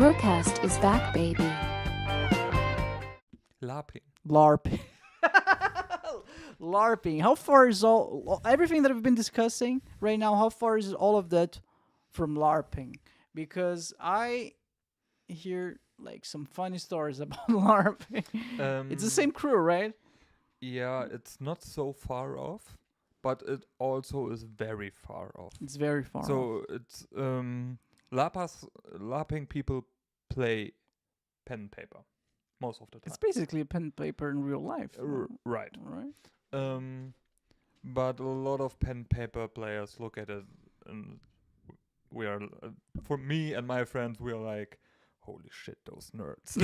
BRUCAST is back, baby. Larping. LARP. LARPing. How far is everything that I've been discussing right now? How far is all of that from LARPing? Because I hear like some funny stories about LARPing. It's the same crew, right? Yeah, it's not so far off, but it also is very far off. It's very far off. So it's LARPing people play pen and paper most of the time. It's basically a pen and paper in real life. Right. Right. But a lot of pen and paper players look at it, and we are, for me and my friends, we are like, holy shit, those nerds.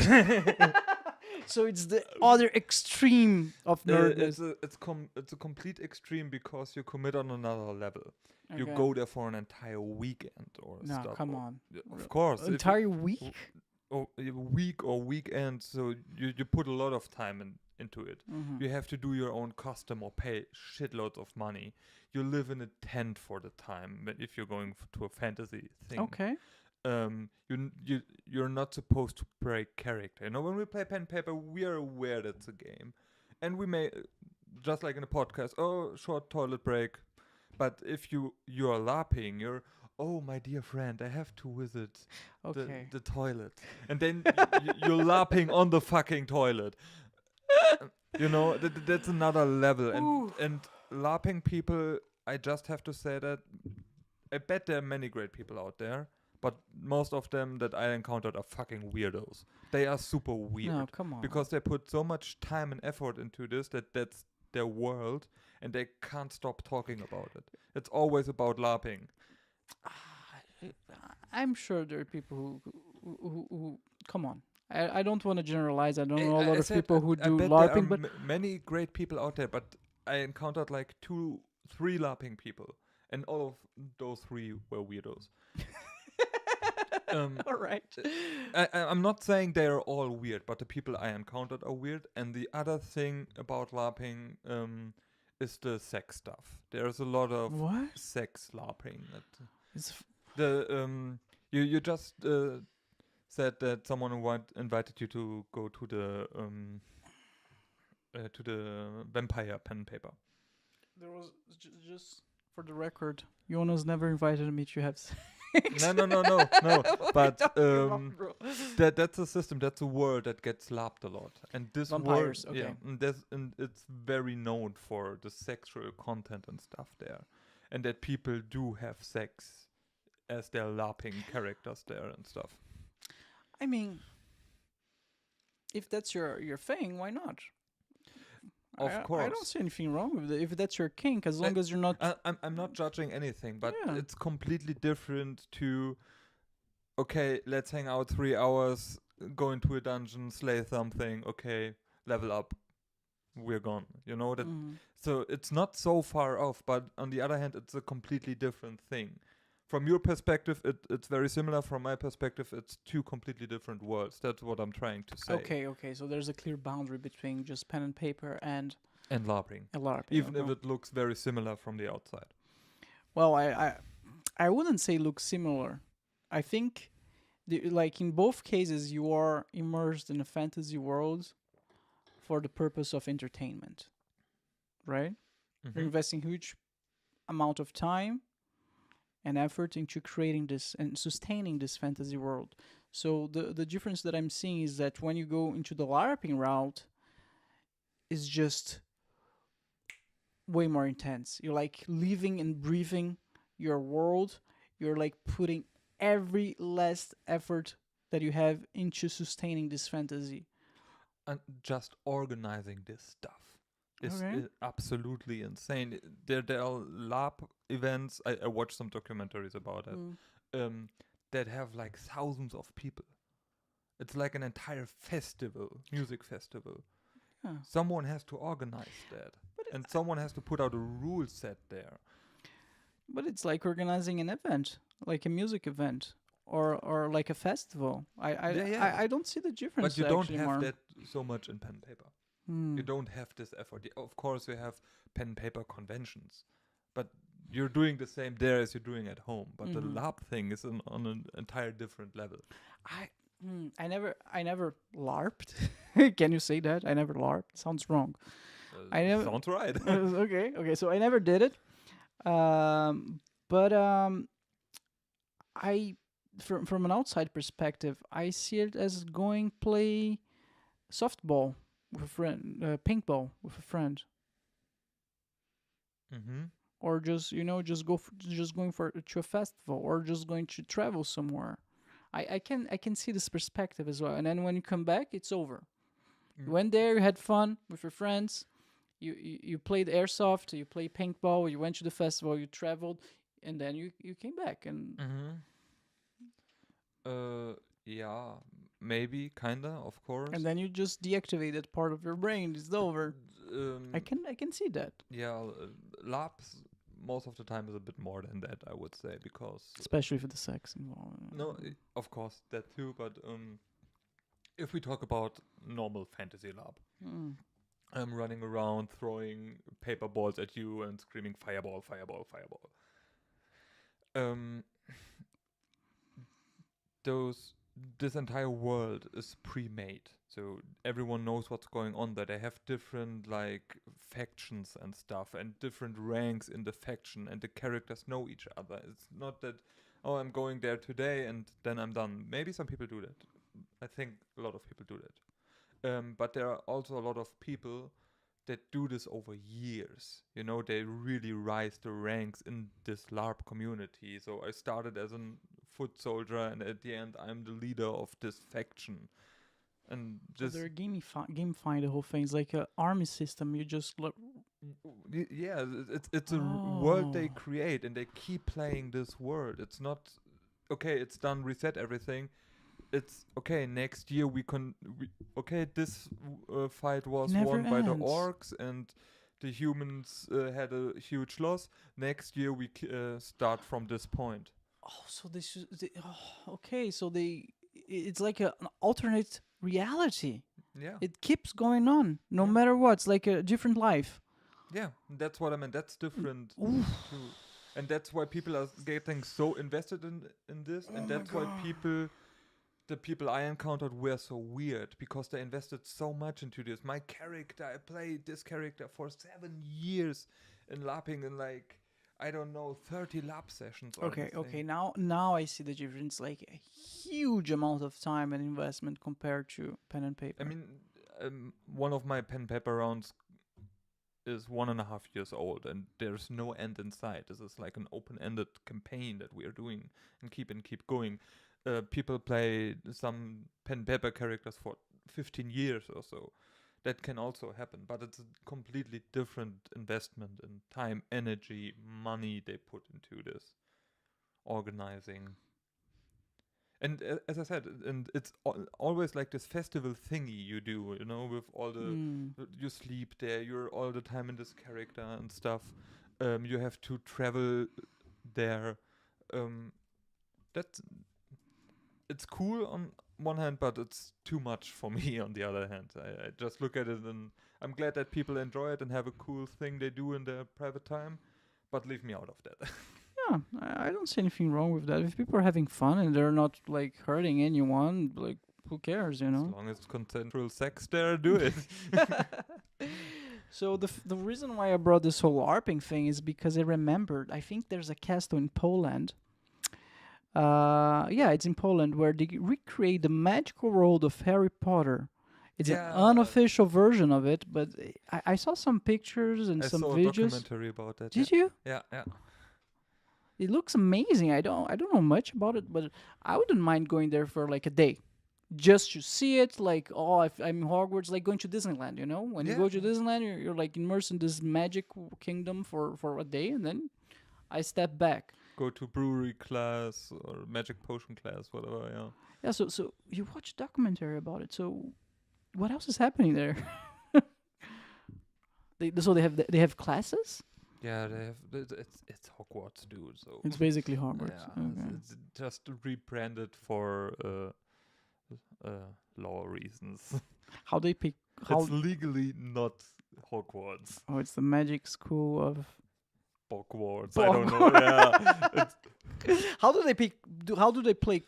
So it's the other extreme of nerdness. It's a complete extreme because you commit on another level. You Okay. go there for an entire weekend or No, stuff. come on. Of course. Entire week? Or a week or weekend, so you put a lot of time into it. Mm-hmm. You have to do your own custom or pay shitloads of money. You live in a tent for the time if you're going to a fantasy thing. Okay. You're not supposed to break character. You know, when we play pen and paper, we are aware that's a game, and we may just like in a podcast. Oh, short toilet break. But if you are LARPing, you're, oh my dear friend, I have to visit the toilet, and then you're LARPing on the fucking toilet. You know, that's another level. And LARPing people, I just have to say that I bet there are many great people out there, but most of them that I encountered are fucking weirdos. They are super weird. No, come on. Because they put so much time and effort into this that's their world, and they can't stop talking about it. It's always about LARPing. I'm sure there are people who come on. I don't want to generalize. I don't know a lot of people who do LARPing, but many great people out there. But I encountered like 2-3 LARPing people, and all of those 3 were weirdos. all right. I'm not saying they are all weird, but the people I encountered are weird. And the other thing about LARPing is the sex stuff. There's a lot of sex LARPing. You just said that someone invited you to go to the vampire pen and paper. There was just for the record, Jonas never invited me to have sex. No. But that's a system. That's a world that gets LARPed a lot, and this Vampires, world, okay. and it's very known for the sexual content and stuff there, and that people do have sex as their LARPing characters there and stuff. I mean, if that's your thing, why not? Of course. I don't see anything wrong with it. If that's your kink, as long as you're not... I'm not judging anything, but it's completely different to, okay, let's hang out 3 hours, go into a dungeon, slay something, okay, level up, we're gone. You know that. So it's not so far off, but on the other hand, it's a completely different thing. From your perspective, it's very similar. From my perspective, it's 2 completely different worlds. That's what I'm trying to say. Okay. So there's a clear boundary between just pen and paper and LARPing. Even if it looks very similar from the outside. Well, I wouldn't say look similar. I think, like in both cases, you are immersed in a fantasy world for the purpose of entertainment, right? Mm-hmm. You're investing huge amount of time and effort into creating this and sustaining this fantasy world. So the difference that I'm seeing is that when you go into the LARPing route, it's just way more intense. You're like living and breathing your world. You're like putting every last effort that you have into sustaining this fantasy. And just organizing this stuff is absolutely insane. There are LARP events. I watched some documentaries about it. That have like thousands of people. It's like an entire festival, music festival. Yeah. Someone has to organize that, and someone has to put out a rule set there. But it's like organizing an event, like a music event, or like a festival. I don't see the difference. But you don't have Marlon. that so much in pen and paper. You don't have this effort. Of course, we have pen and paper conventions, but you're doing the same there as you're doing at home. But the LARP thing is on an entire different level. I never LARPed. Can you say that? I never LARPed. Sounds wrong. I never. Sounds right. Okay. So I never did it. But I, from an outside perspective, I see it as going play softball with a friend, paintball with a friend, Mm-hmm. or just just going for to a festival, or just going to travel somewhere. I can see this perspective as well. And then when you come back, it's over. You went there, you had fun with your friends, you played airsoft, you played paintball, you went to the festival, you traveled, and then you came back. And Mm-hmm. Yeah, maybe, kinda, of course. and then you just deactivate that part of your brain. It's over. Um, I can see that, yeah, LARPs most of the time is a bit more than that, I would say, because especially for the sex involved. no, of course that too, but if we talk about normal fantasy LARP, Mm. I'm running around throwing paper balls at you and screaming fireball, fireball, fireball. Um, this entire world is pre-made, so everyone knows what's going on there. They have different like factions and stuff and different ranks in the faction, and the characters know each other. It's not that, oh, I'm going there today and then I'm done. Maybe some people do that. I think a lot of people do that. But there are also a lot of people that do this over years. You know, they really rise the ranks in this LARP community. So I started as a foot soldier, and at the end, I'm the leader of this faction. And So this, they're gamifying the whole thing. It's like an army system. You just yeah, it's a world they Oh. create, and they keep playing this world. It's not okay. It's done. Reset everything. It's okay. Next year okay, this fight was never won by the ends. orcs, and the humans had a huge loss. Next year we start from this point. Oh, so this is okay. So it's like an alternate reality. Yeah, It keeps going on, no Yeah. matter what. It's like a different life. yeah. That's what I meant. That's different Oof. too, and that's why people are getting so invested in this, Oh and my that's why God. the people I encountered were so weird because they invested so much into this. My character, I played this character for 7 years in LARPing, and like, I don't know, 30 LARP sessions. Or Okay, okay. anything. Now I see the difference. Like a huge amount of time and investment compared to pen and paper. I mean, one of my pen paper rounds is 1.5 years old, and there's no end in sight. This is like an open-ended campaign that we are doing and keep going. People play some pen paper characters for 15 years or so. That can also happen, but it's a completely different investment in time, energy, money they put into this organizing. And as I said, and it's always like this festival thingy you do, you know, with all the Mm. you sleep there, you're all the time in this character and stuff. You have to travel there. Um, that's it's cool on one hand, but it's too much for me on the other hand. I just look at it and I'm glad that people enjoy it and have a cool thing they do in their private time, but leave me out of that. Yeah, I don't see anything wrong with that. If people are having fun and they're not like hurting anyone, like who cares, you As know? long as consensual sex there, do it. So the reason why I brought this whole LARPing thing is because I remembered. I think there's a castle in Poland. Yeah, it's in Poland where they recreate the magical world of Harry Potter. It's Yeah, an unofficial version of it, but I saw some pictures and I some saw a videos. documentary about that. Did you? Yeah, yeah. It looks amazing. I don't know much about it, but I wouldn't mind going there for like a day, just to see it. Like, oh, if I'm in Hogwarts, like going to Disneyland. You know, when you go to Yeah. Disneyland, you're like immersed in this magic kingdom for a day, and then I step back. Go to brewery class or magic potion class, whatever. Yeah. Yeah. So you watch a documentary about it. So what else is happening there? So they have classes. Yeah, they have. It's Hogwarts, dude. So It's basically Hogwarts. yeah, Okay. it's just rebranded for law reasons. How they pick? How? It's legally not Hogwarts. Oh, it's the magic school of. Hogwarts. I don't know. Yeah. How do they pick? How do they play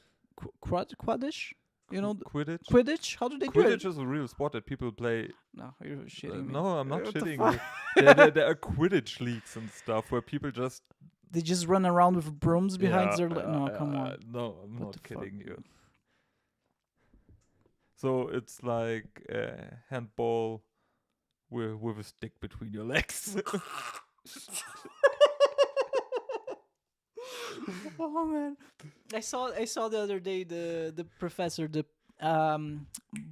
Quidditch? You know, Quidditch. Quidditch. How do they do it? Quidditch is a real sport that people play. No, you're shitting me. No, I'm not What the shitting fuck? you. There are Quidditch leagues and stuff where people just They just run around with brooms behind Yeah, their. No, come on. No, I'm What not the fuck? kidding you. So it's like handball with a stick between your legs. Oh man, I saw the other day the professor, the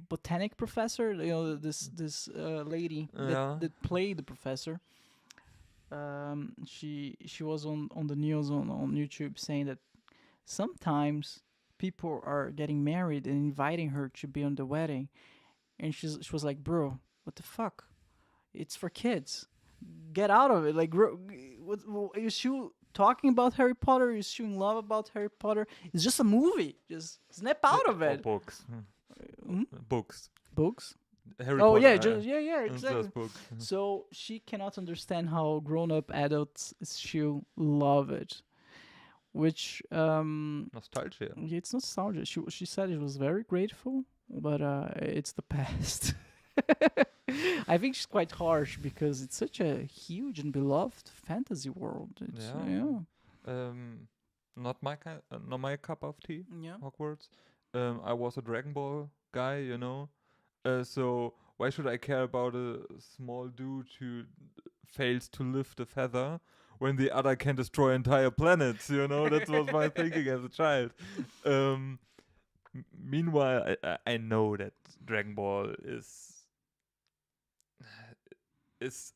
botanic professor. You know, this lady Yeah. that played the professor. She was on the news on YouTube saying that sometimes people are getting married and inviting her to be on the wedding, and she was like, "Bro, what the fuck? It's for kids. Get out of it. Like, what is she talking about Harry Potter? Is she in love about Harry Potter? It's just a movie. Just snap out of Or it." books. Books. Books. Harry Oh Potter. yeah, yeah, it's exactly. just books. So she cannot understand how grown-up adults still love it, which Nostalgia. yeah, it's nostalgia. She said it was very grateful, but it's the past. I think she's quite harsh because it's such a huge and beloved fantasy world. It's, Yeah. Not my cup of tea. yeah. Hogwarts. I was a Dragon Ball guy, you know. So why should I care about a small dude who fails to lift a feather when the other can destroy entire planets? You know, that was my thinking as a child. Meanwhile, I know that Dragon Ball is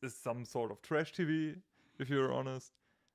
some sort of trash TV, if you're honest.